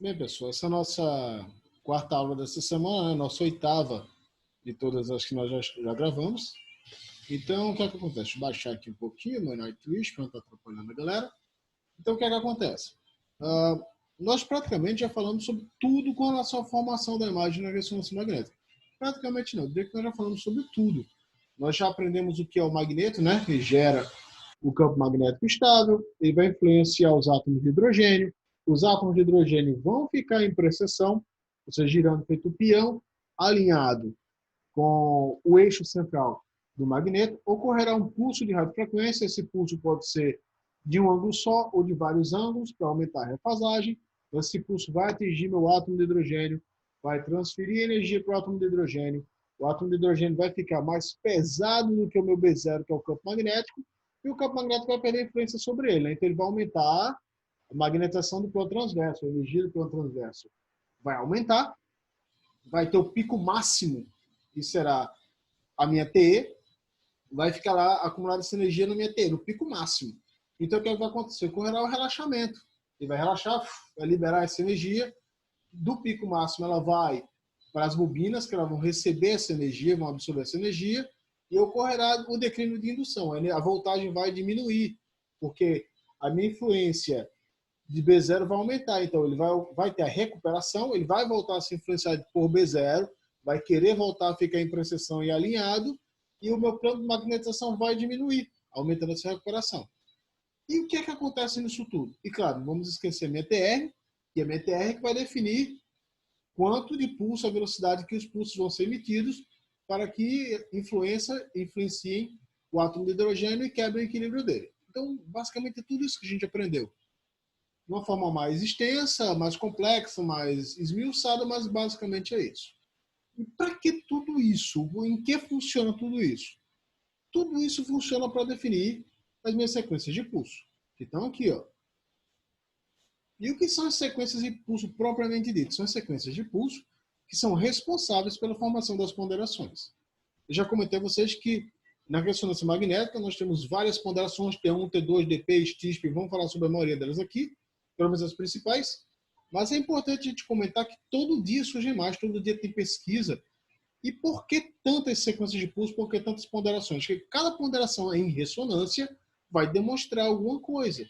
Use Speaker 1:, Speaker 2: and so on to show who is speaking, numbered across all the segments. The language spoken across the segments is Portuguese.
Speaker 1: Bem, pessoal, essa é a nossa quarta aula dessa semana, né? Nossa oitava de todas as que nós já gravamos. Então, o que é que acontece? Deixa eu baixar aqui um pouquinho meu Nightwish, para não estar atrapalhando a galera. Então, o que é que acontece? Nós praticamente já falamos sobre tudo com relação à formação da imagem na ressonância magnética. Praticamente não, eu diria que nós já falamos sobre tudo. Nós já aprendemos o que é o magneto, né? Que gera o campo magnético estável, ele vai influenciar os átomos de hidrogênio. Os átomos de hidrogênio vão ficar em precessão, ou seja, girando feito peão, alinhado com o eixo central do magneto. Ocorrerá um pulso de radiofrequência, esse pulso pode ser de um ângulo só ou de vários ângulos para aumentar a refasagem. Esse pulso vai atingir meu átomo de hidrogênio, vai transferir energia para o átomo de hidrogênio. O átomo de hidrogênio vai ficar mais pesado do que o meu B0, que é o campo magnético, e o campo magnético vai perder influência sobre ele. Né? Então, ele vai aumentar a magnetização do plano transverso, a energia do plano transverso vai aumentar, vai ter o pico máximo, que será a minha TE, vai ficar lá acumulada essa energia na minha TE, no pico máximo. Então, o que vai acontecer? Ocorrerá o relaxamento. Ele vai relaxar, vai liberar essa energia. Do pico máximo, ela vai para as bobinas, que elas vão receber essa energia, vão absorver essa energia, e ocorrerá o declínio de indução. A voltagem vai diminuir, porque a minha influência de B0 vai aumentar. Então, ele vai ter a recuperação, ele vai voltar a ser influenciado por B0, vai querer voltar a ficar em precessão e alinhado, e o meu plano de magnetização vai diminuir, aumentando essa recuperação. E o que é que acontece nisso tudo? E claro, não vamos esquecer a MTR, que é a MTR que vai definir quanto de pulso, a velocidade que os pulsos vão ser emitidos para que influenciem o átomo de hidrogênio e quebrem o equilíbrio dele. Então, basicamente, é tudo isso que a gente aprendeu. De uma forma mais extensa, mais complexa, mais esmiuçada, mas basicamente é isso. E para que tudo isso? Em que funciona tudo isso? Tudo isso funciona para definir as minhas sequências de pulso, que estão aqui, ó. E o que são as sequências de pulso propriamente dito? São as sequências de pulso que são responsáveis pela formação das ponderações. Eu já comentei a vocês que na ressonância magnética nós temos várias ponderações, T1, T2, DP, STISP, vamos falar sobre a maioria delas aqui, pelo menos as principais. Mas é importante a gente comentar que todo dia surge mais, todo dia tem pesquisa. E por que tantas sequências de pulso, por que tantas ponderações? Porque cada ponderação em ressonância vai demonstrar alguma coisa.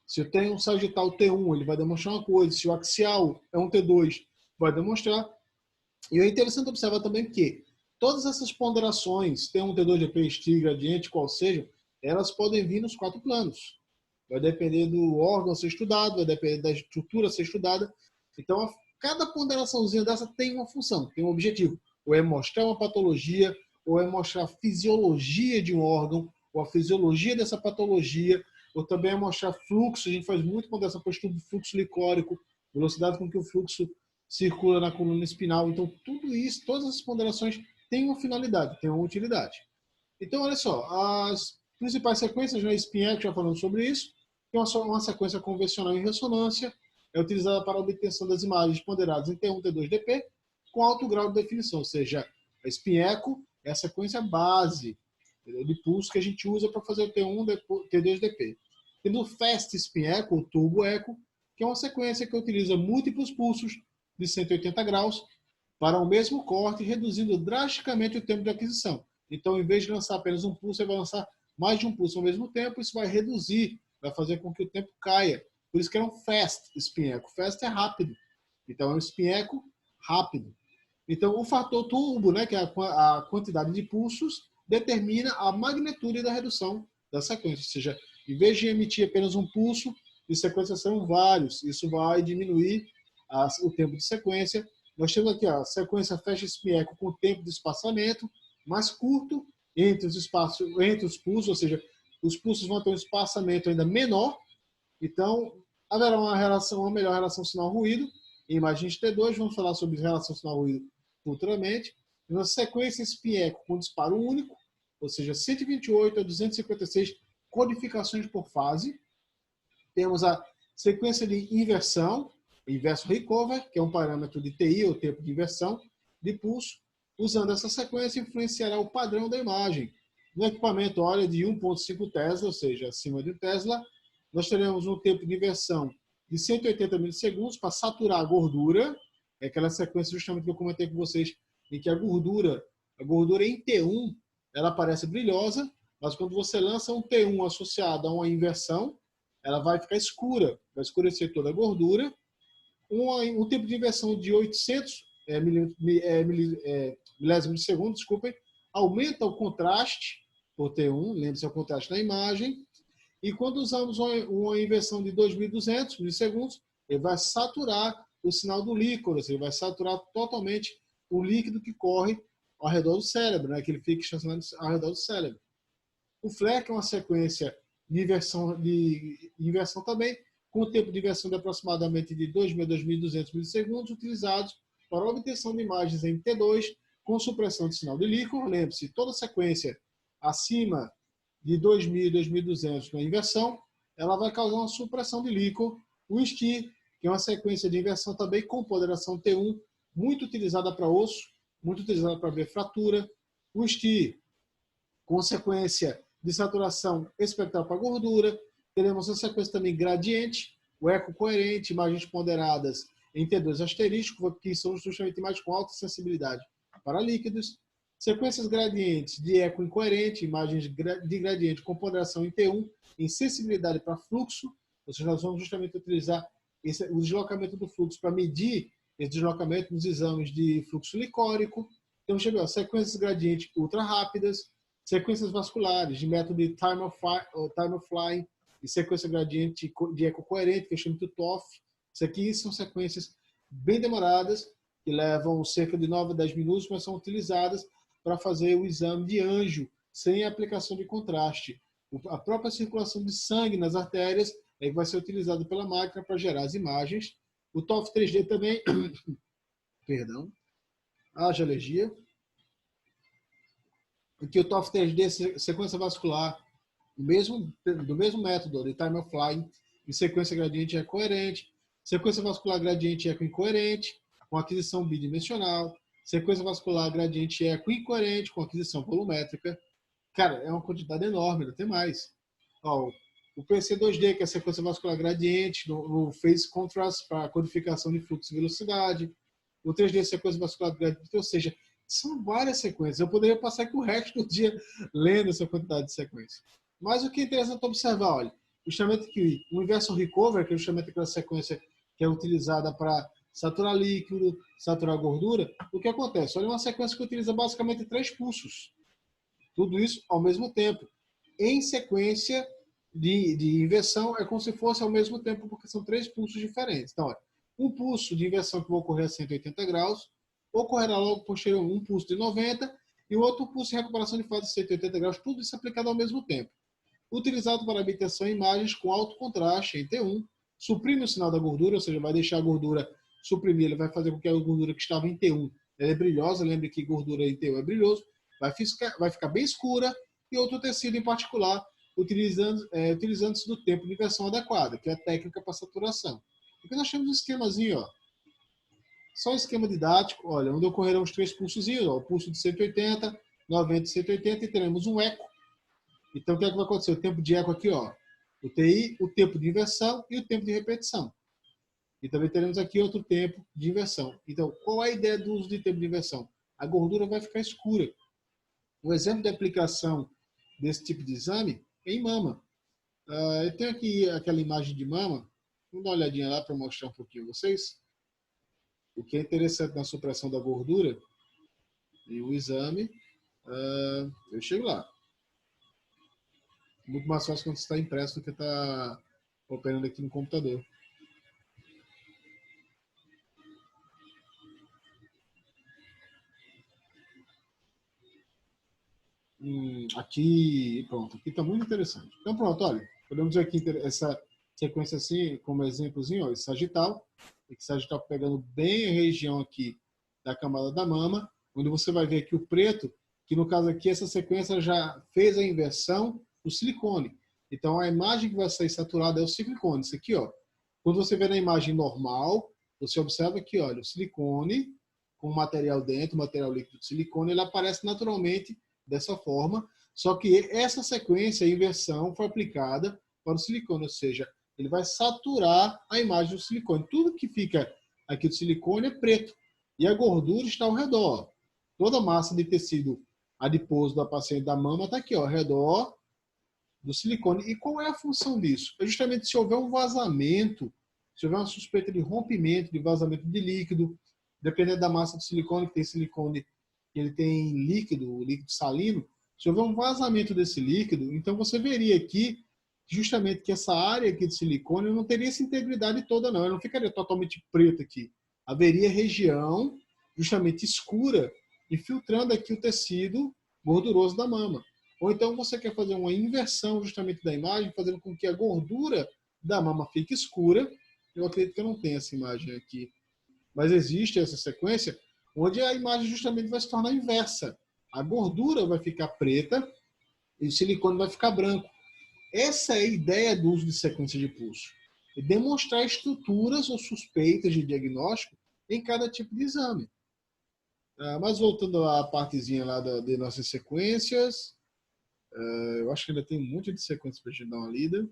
Speaker 1: Se eu tenho um sagital T1, ele vai demonstrar uma coisa. Se o axial é um T2, vai demonstrar. E é interessante observar também que todas essas ponderações, T1, T2, DP, STI, gradiente, qual seja, elas podem vir nos 4 planos. Vai depender do órgão a ser estudado, vai depender da estrutura a ser estudada. Então, cada ponderaçãozinha dessa tem uma função, tem um objetivo. Ou é mostrar uma patologia, ou é mostrar a fisiologia de um órgão, ou a fisiologia dessa patologia, ou também é mostrar fluxo. A gente faz muito ponderação por estudo de fluxo licórico, velocidade com que o fluxo circula na coluna espinal. Então, tudo isso, todas essas ponderações têm uma finalidade, têm uma utilidade. Então, olha só, as principais sequências, né, SPIN-ECHO, já falamos sobre isso, que é uma sequência convencional em ressonância, é utilizada para a obtenção das imagens ponderadas em T1, T2, DP, com alto grau de definição, ou seja, a SPIN-ECHO é a sequência base de pulso que a gente usa para fazer o T1, T2, DP. Tendo o FAST SPIN-ECHO, ou Turbo ECHO, que é uma sequência que utiliza múltiplos pulsos de 180 graus para o mesmo corte, reduzindo drasticamente o tempo de aquisição. Então, em vez de lançar apenas um pulso, você vai lançar mais de um pulso ao mesmo tempo, isso vai reduzir, vai fazer com que o tempo caia. Por isso que é um fast SPIN-ECHO. Fast é rápido. Então, é um SPIN-ECHO rápido. Então, o fator turbo, né, que é a quantidade de pulsos, determina a magnitude da redução da sequência. Ou seja, em vez de emitir apenas um pulso, de sequência serão vários. Isso vai diminuir o tempo de sequência. Nós temos aqui a sequência fecha SPIN-ECHO com tempo de espaçamento mais curto entre os pulsos, ou seja, os pulsos vão ter um espaçamento ainda menor. Então, haverá uma melhor relação sinal-ruído. Em imagem de T2, vamos falar sobre relação sinal-ruído futuramente. Na sequência SPIN-ECHO com disparo único, ou seja, 128 a 256 codificações por fase. Temos a sequência de inversão, inverso recover, que é um parâmetro de TI, ou tempo de inversão, de pulso. Usando essa sequência, influenciará o padrão da imagem. No equipamento, olha, de 1,5 Tesla, ou seja, acima de 1 Tesla, nós teremos um tempo de inversão de 180 milissegundos para saturar a gordura. É aquela sequência justamente que eu comentei com vocês, em que a gordura em T1, ela parece brilhosa, mas quando você lança um T1 associado a uma inversão, ela vai ficar escura, vai escurecer toda a gordura. Um tempo de inversão de 800 milésimos de segundo, desculpem, aumenta o contraste por T1, lembre-se, é o contraste na imagem, e quando usamos uma inversão de 2.200 milissegundos, ele vai saturar o sinal do líquor, ele vai saturar totalmente o líquido que corre ao redor do cérebro, né? Que ele fica estacionado ao redor do cérebro. O FLEC é uma sequência de inversão também, com o tempo de inversão de aproximadamente de 2.000 a 2.200 milissegundos, utilizados para a obtenção de imagens em T2 com supressão de sinal de líquor. Lembre-se, toda sequência acima de 2.000 e 2.200 na inversão, ela vai causar uma supressão de líquor. O STI, que é uma sequência de inversão também com ponderação T1, muito utilizada para osso, muito utilizada para ver fratura. O STI, com sequência de saturação espectral para gordura. Teremos a sequência também gradiente, o eco coerente, imagens ponderadas em T2 asterístico, que são justamente imagens com alta sensibilidade para líquidos. Sequências gradientes de eco incoerente, imagens de gradiente com ponderação em T1, em sensibilidade para fluxo. Ou seja, nós vamos justamente utilizar o deslocamento do fluxo para medir esse deslocamento nos exames de fluxo licórico. Então, chegou sequências gradientes ultra rápidas, sequências vasculares de método de time of flying e sequência gradiente de eco coerente, que é chamado de TOF. Isso aqui são sequências bem demoradas, que levam cerca de 9 a 10 minutos, mas são utilizadas para fazer o exame de anjo, sem aplicação de contraste. A própria circulação de sangue nas artérias é que vai ser utilizada pela máquina para gerar as imagens. O TOF 3D também, perdão, haja alergia. Aqui o TOF 3D, sequência vascular, do mesmo método de time of flying, em sequência gradiente eco coerente, sequência vascular gradiente eco incoerente, com aquisição bidimensional, sequência vascular gradiente eco incoerente, com aquisição volumétrica. Cara, é uma quantidade enorme, não tem mais. Ó, o PC2D, que é a sequência vascular gradiente, no phase contrast, para codificação de fluxo e velocidade. O 3D, sequência vascular gradiente, ou seja, são várias sequências. Eu poderia passar aqui o resto do dia lendo essa quantidade de sequências. Mas o que é interessante observar, olha, justamente que o inversion recover, que é justamente aquela sequência que é utilizada para saturar líquido, saturar gordura, o que acontece? Olha, uma sequência que utiliza basicamente 3 pulsos. Tudo isso ao mesmo tempo. Em sequência de inversão, é como se fosse ao mesmo tempo, porque são 3 pulsos diferentes. Então, olha, um pulso de inversão que vai ocorrer a 180 graus, ocorrerá logo posterior um pulso de 90 e o outro pulso de recuperação de fase de 180 graus, tudo isso aplicado ao mesmo tempo. Utilizado para obtenção de imagens com alto contraste em T1, suprime o sinal da gordura, ou seja, vai deixar a gordura suprimir, ele vai fazer com que a gordura que estava em T1 ela é brilhosa, lembre que gordura em T1 é brilhoso, vai ficar bem escura, e outro tecido em particular, utilizando-se do tempo de inversão adequada, que é a técnica para saturação. Aqui nós temos um esquemazinho, ó. Só um esquema didático, olha, onde ocorrerão os 3 pulsozinhos, ó, o pulso de 180, 90 e 180, e teremos um eco. Então, o que é que vai acontecer? O tempo de eco aqui, ó, o TI, o tempo de inversão e o tempo de repetição. E também teremos aqui outro tempo de inversão. Então, qual é a ideia do uso de tempo de inversão? A gordura vai ficar escura. Um exemplo de aplicação desse tipo de exame é em mama. Eu tenho aqui aquela imagem de mama. Vamos dar uma olhadinha lá para mostrar um pouquinho a vocês. O que é interessante na supressão da gordura e o exame. Eu chego lá. Muito mais fácil quando está impresso do que está operando aqui no computador. Aqui, pronto, aqui está muito interessante. Então, pronto, olha, podemos ver aqui essa sequência assim, como exemplozinho, ó, esse sagital, esse sagital pegando bem a região aqui da camada da mama, onde você vai ver aqui o preto, que no caso aqui, essa sequência já fez a inversão do silicone. Então, a imagem que vai sair saturada é o silicone, isso aqui, ó. Quando você vê na imagem normal, você observa aqui, olha, o silicone com material dentro, material líquido de silicone, ele aparece naturalmente dessa forma, só que essa sequência, a inversão, foi aplicada para o silicone, ou seja, Ele vai saturar a imagem do silicone. Tudo que fica aqui do silicone é preto. E a gordura está ao redor. Toda a massa de tecido adiposo da paciente da mama está aqui, ó, ao redor do silicone. E qual é a função disso? É justamente se houver um vazamento, se houver uma suspeita de rompimento, de vazamento de líquido, dependendo da massa do silicone, que tem silicone que ele tem líquido, líquido salino, se houver um vazamento desse líquido, então você veria aqui justamente que essa área aqui de silicone não teria essa integridade toda, não. Ela não ficaria totalmente preta aqui. Haveria região justamente escura, infiltrando aqui o tecido gorduroso da mama. Ou então você quer fazer uma inversão justamente da imagem, fazendo com que a gordura da mama fique escura. Eu acredito que eu não tenho essa imagem aqui. Mas existe essa sequência onde a imagem justamente vai se tornar inversa. A gordura vai ficar preta e o silicone vai ficar branco. Essa é a ideia do uso de sequência de pulso. É demonstrar estruturas ou suspeitas de diagnóstico em cada tipo de exame. Mas voltando à partezinha lá de nossas sequências, eu acho que ainda tem um monte de sequências para a gente dar uma lida.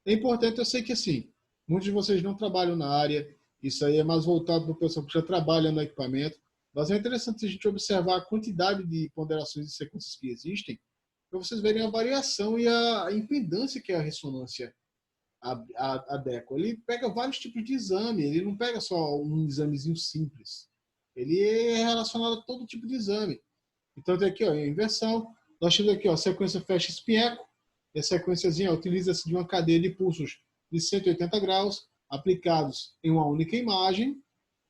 Speaker 1: É importante, eu sei que assim, muitos de vocês não trabalham na área, isso aí é mais voltado para o pessoal que já trabalha no equipamento, mas é interessante a gente observar a quantidade de ponderações de sequências que existem, para vocês verem a variação e a impedância que é a ressonância adequa. Ele pega vários tipos de exame, ele não pega só um examezinho simples. Ele é relacionado a todo tipo de exame. Então tem aqui, ó, a inversão. Nós temos aqui, ó, a sequência fecha espinheco. E a sequenciazinha utiliza-se de uma cadeia de pulsos de 180 graus, aplicados em uma única imagem,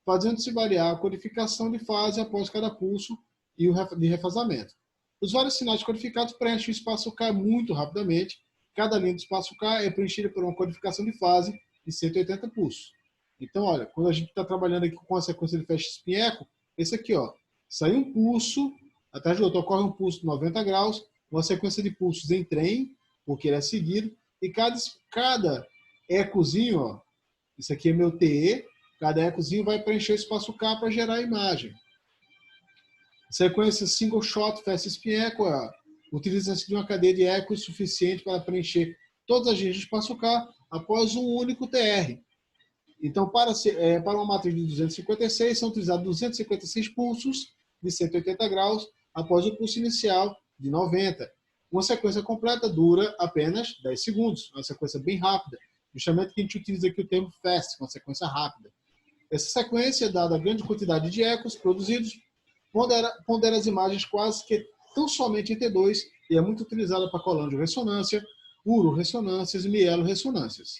Speaker 1: fazendo-se variar a codificação de fase após cada pulso e o de refasamento. Os vários sinais codificados preenchem o espaço K muito rapidamente. Cada linha do espaço K é preenchida por uma codificação de fase de 180 pulsos. Então, olha, quando a gente está trabalhando aqui com a sequência de fecha espinheco, esse aqui, ó, sai um pulso, atrás do outro ocorre um pulso de 90 graus, uma sequência de pulsos em trem, porque ele é seguido, e cada ecozinho, ó, isso aqui é meu TE, cada ecozinho vai preencher o espaço K para gerar a imagem. Sequência single shot, fecha espinheco, utiliza-se de uma cadeia de ecos suficiente para preencher todas as linhas do espaço K após um único TR. Então, para uma matriz de 256, são utilizados 256 pulsos de 180 graus após o pulso inicial de 90. Uma sequência completa dura apenas 10 segundos, uma sequência bem rápida. Justamente que a gente utiliza aqui o termo fast, uma sequência rápida. Essa sequência, dada a grande quantidade de ecos produzidos, pondera as imagens quase que tão somente em T2 e é muito utilizada para colangio-ressonância, uro-ressonâncias e mielo-ressonâncias.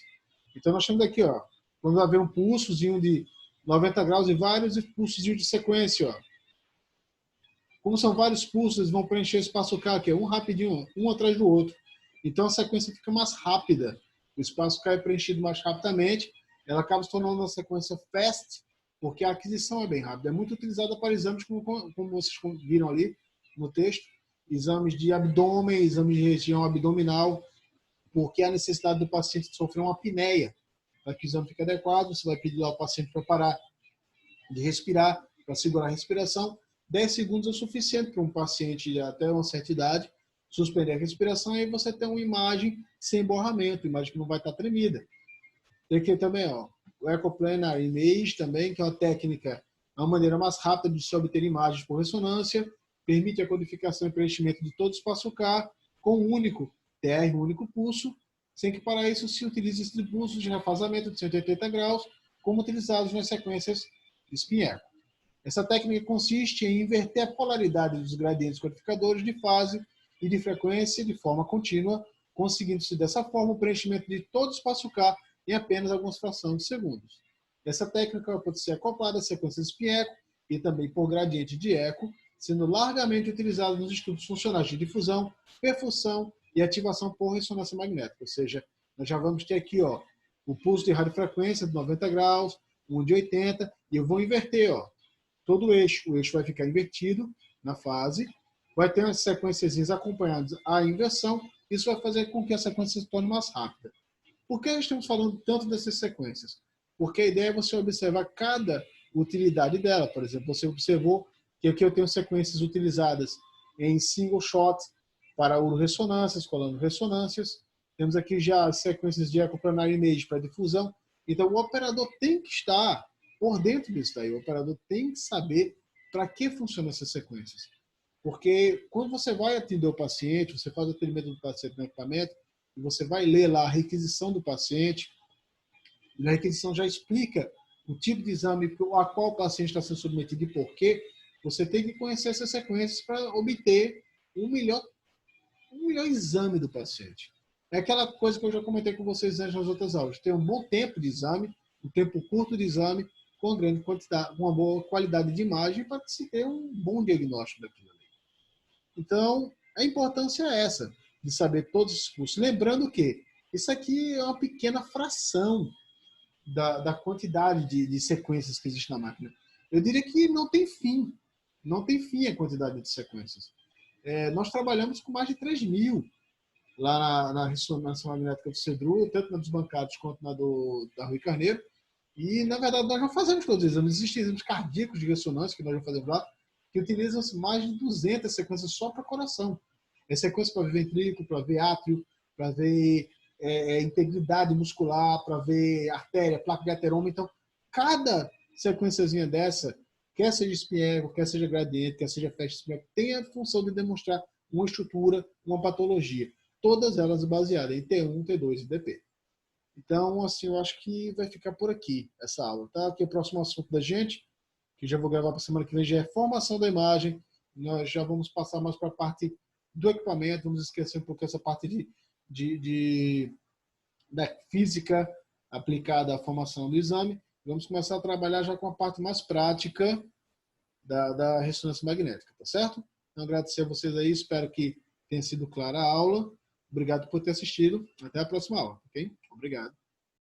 Speaker 1: Então, nós temos aqui, ó, quando vai haver um pulsozinho de 90 graus e vários pulsozinhos de sequência. Ó. Como são vários pulsos, eles vão preencher o espaço K, que é um rapidinho, um atrás do outro. Então, a sequência fica mais rápida. O espaço K é preenchido mais rapidamente. Ela acaba se tornando uma sequência fast, porque a aquisição é bem rápida. É muito utilizada para exames, como vocês viram ali no texto, exames de abdômen, exames de região abdominal, porque há necessidade do paciente sofrer uma apneia. Para que o exame fique adequado, você vai pedir ao paciente para parar de respirar, para segurar a respiração. 10 segundos é o suficiente para um paciente de até uma certa idade suspender a respiração e aí você tem uma imagem sem borramento, imagem que não vai estar tremida. Tem aqui também, ó, o Echoplanar Image também, que é uma técnica, é uma maneira mais rápida de se obter imagens por ressonância, permite a codificação e preenchimento de todo o espaço K com um único TR, um único pulso, sem que para isso se utilize esses pulsos de refasamento de 180 graus, como utilizados nas sequências de espinheco. Essa técnica consiste em inverter a polaridade dos gradientes codificadores de fase e de frequência de forma contínua, conseguindo-se dessa forma o preenchimento de todo o espaço K em apenas algumas frações de segundos. Essa técnica pode ser acoplada a sequências de espinheco e também por gradiente de eco, sendo largamente utilizada nos estudos funcionais de difusão, perfusão e ativação por ressonância magnética. Ou seja, nós já vamos ter aqui, ó, o pulso de radiofrequência de 90 graus, um de 80, e eu vou inverter, ó, todo o eixo vai ficar invertido na fase, vai ter umas sequências acompanhadas à inversão, isso vai fazer com que a sequência se torne mais rápida. Por que estamos falando tanto dessas sequências? Porque a ideia é você observar cada utilidade dela. Por exemplo, você observou que aqui eu tenho sequências utilizadas em single shot para uroressonâncias, colando-ressonâncias. temos aqui já sequências de Ecoplanary Image para difusão. Então, o operador tem que estar por dentro disso daí. O operador tem que saber para que funcionam essas sequências. Porque quando você vai atender o paciente, você faz o atendimento do paciente no equipamento, e você vai ler lá a requisição do paciente, e na requisição já explica o tipo de exame a qual o paciente está sendo submetido e por quê. Você tem que conhecer essas sequências para obter um melhor exame do paciente. É aquela coisa que eu já comentei com vocês antes nas outras aulas. Ter um bom tempo de exame, um tempo curto de exame, com grande quantidade, uma boa qualidade de imagem para se ter um bom diagnóstico daquilo ali. Então, a importância é essa, de saber todos os cursos. Lembrando que isso aqui é uma pequena fração da quantidade de sequências que existe na máquina. Eu diria que não tem fim. Não tem fim a quantidade de sequências. Nós trabalhamos com mais de 3.000 lá na ressonância magnética do CEDRU, tanto na dos bancados quanto na da Rui Carneiro. E, na verdade, nós já fazemos todos os exames. Existem exames cardíacos de ressonância que nós já fazemos lá, que utilizam mais de 200 sequências só para coração. É sequência para ver ventrículo, para ver átrio, para ver integridade muscular, para ver artéria, placa de ateroma. Então, cada sequenciazinha dessa, quer seja espinhego, quer seja gradiente, quer seja festa espinhego, tem a função de demonstrar uma estrutura, uma patologia. Todas elas baseadas em T1, T2 e DP. Então, assim, eu acho que vai ficar por aqui essa aula, tá? Aqui é o próximo assunto da gente, que já vou gravar para a semana que vem, já é formação da imagem. Nós já vamos passar mais para a parte do equipamento, vamos esquecer um pouco essa parte da física aplicada à formação do exame. Vamos começar a trabalhar já com a parte mais prática da ressonância magnética, tá certo? Então, agradecer a vocês aí, espero que tenha sido clara a aula. Obrigado por ter assistido. Até a próxima aula, ok? Obrigado.